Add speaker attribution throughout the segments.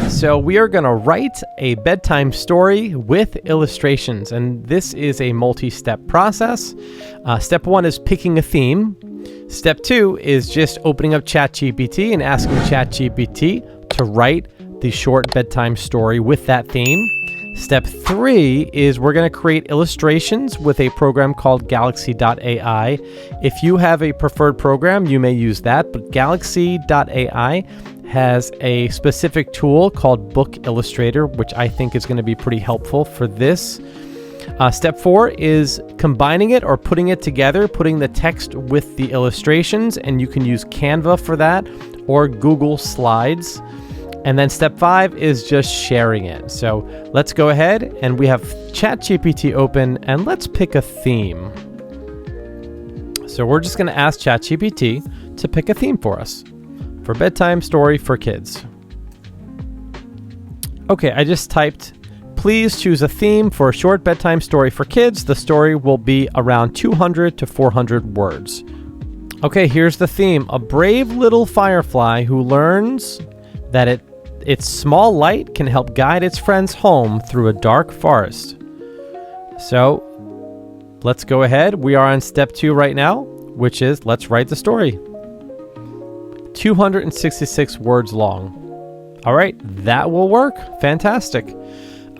Speaker 1: So we are going to write a bedtime story with illustrations, and this is a multi-step process. Step 1 is picking a theme. Step 2 is just opening up ChatGPT and asking ChatGPT to write the short bedtime story with that theme. Step 3 is we're going to create illustrations with a program called Galaxy AI. If you have a preferred program, you may use that, but Galaxy AI has a specific tool called Book Illustrator, which I think is going to be pretty helpful for this. Step 4 is combining it or putting it together, putting the text with the illustrations, and you can use Canva for that or Google Slides. And then step 5 is just sharing it. So let's go ahead, and we have ChatGPT open, and let's pick a theme. So we're just going to ask ChatGPT to pick a theme for us for bedtime story for kids. Okay, I just typed, please choose a theme for a short bedtime story for kids. The story will be around 200 to 400 words. Okay, here's the theme. A brave little firefly who learns that its small light can help guide its friends home through a dark forest. So let's go ahead. We are on step 2 right now, which is let's write the story. 266 words long. All right, that will work. Fantastic.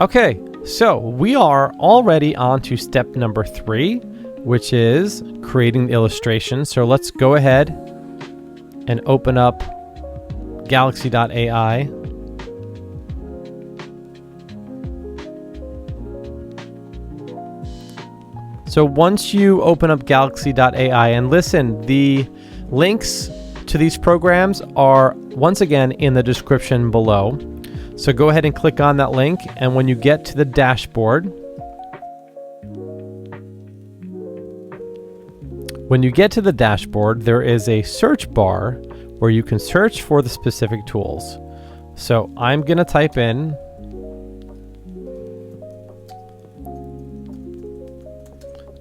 Speaker 1: Okay, so we are already on to step number 3, which is creating the illustration. So let's go ahead and open up Galaxy AI. So once you open up Galaxy AI, and listen, the links to these programs are once again in the description below. So go ahead and click on that link, and when you get to the dashboard, there is a search bar where you can search for the specific tools. So I'm going to type in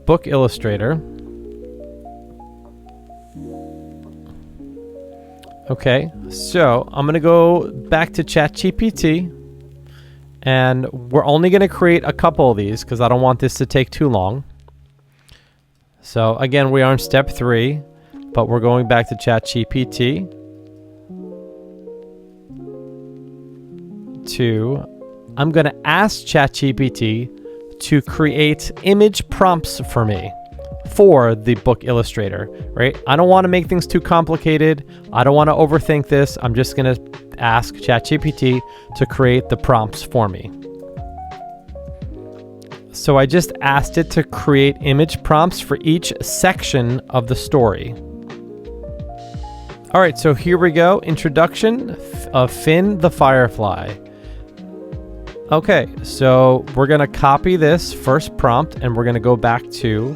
Speaker 1: Book Illustrator. Okay, so I'm going to go back to ChatGPT, and we're only going to create a couple of these because I don't want this to take too long. So again, we are on step 3, but we're going back to ChatGPT I'm going to ask ChatGPT to create image prompts for me for the Book Illustrator, right? I don't want to make things too complicated. I don't want to overthink this. I'm just going to ask ChatGPT to create the prompts for me. So I just asked it to create image prompts for each section of the story. All right, so here we go. Introduction of Finn the Firefly. Okay, so we're going to copy this first prompt, and we're going to go back to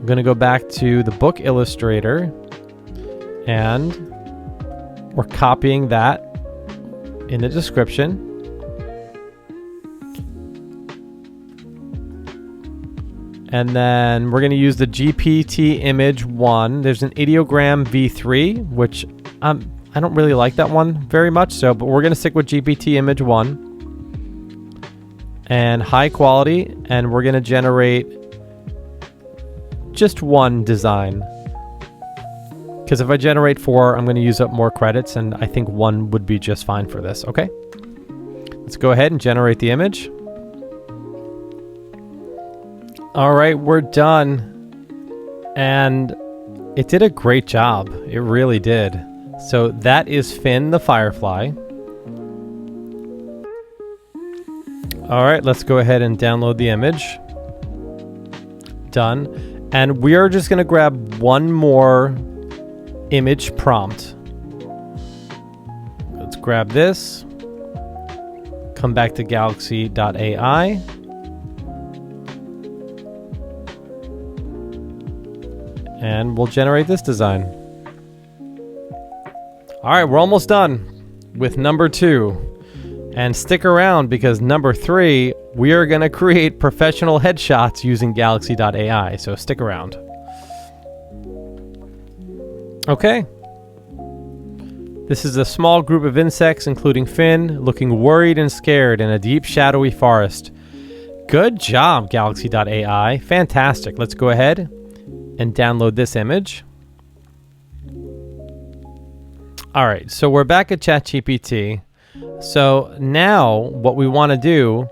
Speaker 1: the Book Illustrator, and we're copying that in the description. And then we're going to use the GPT image 1. There's an ideogram v3, which I don't really like that one very much, but we're going to stick with GPT image 1 and high quality, and we're going to generate just one design. Because if I generate 4, I'm going to use up more credits, and I think 1 would be just fine for this. Okay, let's go ahead and generate the image. All right, we're done. And it did a great job. It really did. So that is Finn the Firefly. All right, let's go ahead and download the image. Done. And we are just going to grab one more image prompt. Let's grab this. Come back to Galaxy AI. And we'll generate this design. All right, we're almost done with number 2. And stick around, because number 3, we are going to create professional headshots using Galaxy AI. So stick around. Okay. This is a small group of insects, including Finn, looking worried and scared in a deep, shadowy forest. Good job, Galaxy AI. Fantastic. Let's go ahead and download this image. All right, so we're back at ChatGPT. So now what we want to do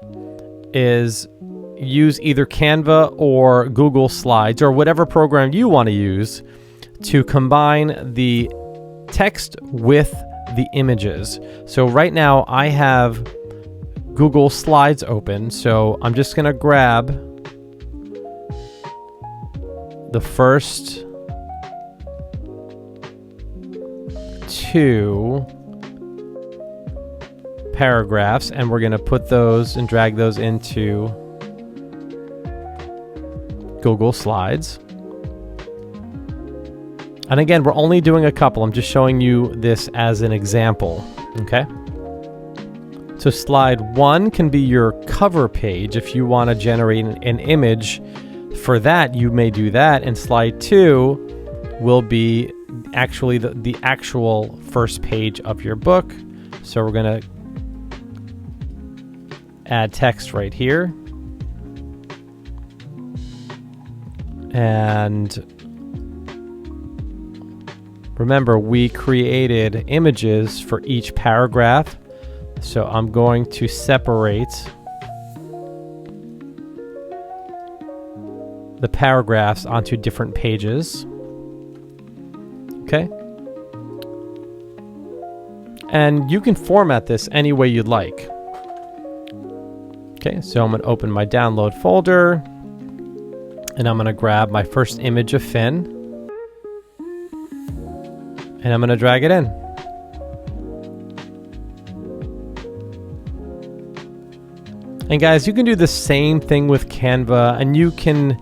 Speaker 1: is use either Canva or Google Slides or whatever program you want to use to combine the text with the images. So right now I have Google Slides open, so I'm just going to grab the first two paragraphs, and we're going to put those and drag those into Google Slides. And again, we're only doing a couple. I'm just showing you this as an example, okay? So slide 1 can be your cover page. If you want to generate an image for that, you may do that. And slide 2 will be actually the actual first page of your book. So we're going to add text right here. And remember, we created images for each paragraph. So I'm going to separate the paragraphs onto different pages. Okay. And you can format this any way you'd like. Okay, so I'm going to open my download folder, and I'm going to grab my first image of Finn, and I'm going to drag it in. And guys, you can do the same thing with Canva, and you can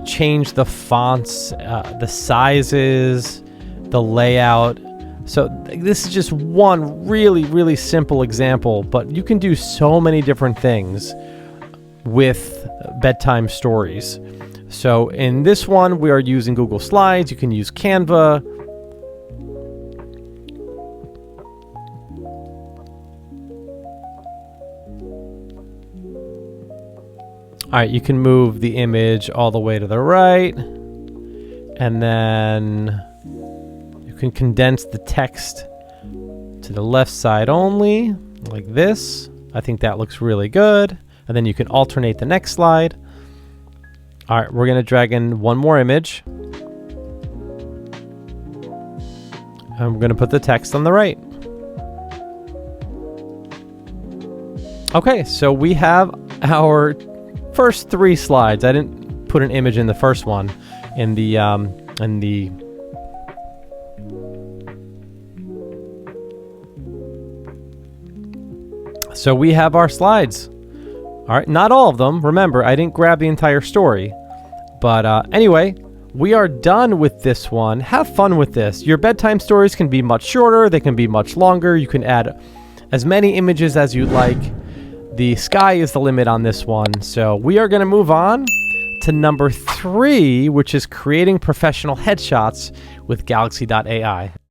Speaker 1: change the fonts, the sizes, the layout. So this is just one really, really simple example, but you can do so many different things with bedtime stories. So in this one, we are using Google Slides. You can use Canva. All right, you can move the image all the way to the right, and then you can condense the text to the left side only, like this. I think that looks really good. And then you can alternate the next slide. All right, we're gonna drag in one more image. I'm gonna put the text on the right. Okay, so we have our first 3 slides. I didn't put an image in the first one. So we have our slides. All right, not all of them. Remember, I didn't grab the entire story. But anyway, we are done with this one. Have fun with this. Your bedtime stories can be much shorter. They can be much longer. You can add as many images as you'd like. The sky is the limit on this one. So we are going to move on to number 3, which is creating professional headshots with Galaxy AI.